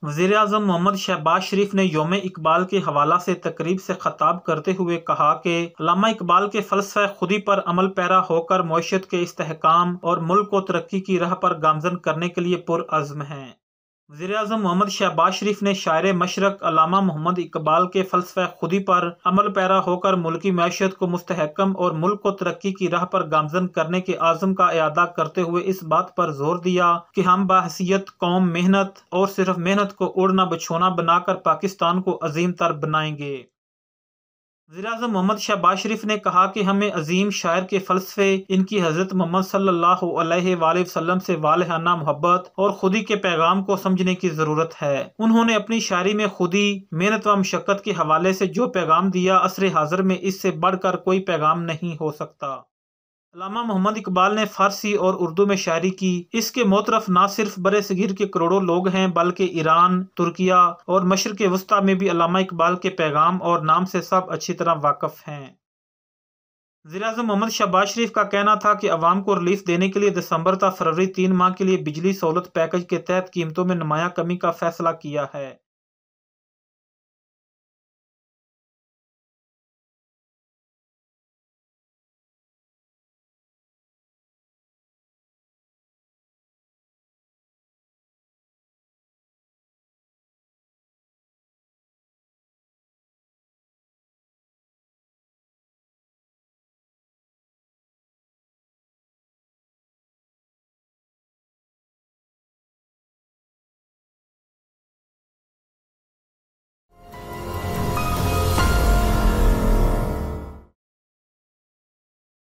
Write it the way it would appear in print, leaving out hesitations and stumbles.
वज़ीर-ए-आज़म मोहम्मद शहबाज शरीफ ने यौम इकबाल के हवाला से तकरीब से खिताब करते हुए कहा कि अल्लामा इकबाल के फ़लसफ़े खुदी पर अमल पैरा होकर मईशत के इस्तेहकाम और मुल्क को तरक्की की राह पर गामज़न करने के लिए पुरअज़्म हैं। वज़ीर-ए-आज़म मोहम्मद शहबाज शरीफ ने शायर मशरक़ अल्लामा मोहम्मद इकबाल के फ़लसफ़े खुदी पर अमल पैरा होकर मुल्की मईशत को मुस्तहकम और मुल्क को तरक्की की राह पर गामज़न करने के आज़म का इआदा करते हुए इस बात पर जोर दिया कि हम बाहसियत कौम मेहनत और सिर्फ मेहनत को उड़ना बिछोना बनाकर पाकिस्तान को अजीम तर बनाएंगे। वज़ीर-ए-आज़म मोहम्मद शहबाज शरीफ ने कहा कि हमें अजीम शायर के फ़लसफ़े, इनकी हज़रत मोहम्मद सल्लल्लाहु अलैहि वसल्लम से वालिहाना मोहब्बत और खुदी के पैगाम को समझने की ज़रूरत है। उन्होंने अपनी शायरी में खुदी, मेहनत व मशक्क़त के हवाले से जो पैगाम दिया, असर हाज़िर में इससे बढ़कर कोई पैगाम नहीं हो सकता। अल्लामा मोहम्मद इकबाल ने फ़ारसी और उर्दू में शायरी की। इसके मोतरफ न सिर्फ बरे सगीर के करोड़ों लोग हैं, बल्कि ईरान, तुर्किया और मशरिक़ वस्ता में भी अल्लामा इकबाल के पैगाम और नाम से सब अच्छी तरह वाक़िफ़ हैं। वज़ीर-ए-आज़म मोहम्मद शहबाज शरीफ का कहना था कि अवाम को रिलीफ देने के लिए दिसंबर ta फरवरी 3 माह के लिए बिजली सहूलत पैकेज के तहत कीमतों में नुमायां कमी का फैसला किया है।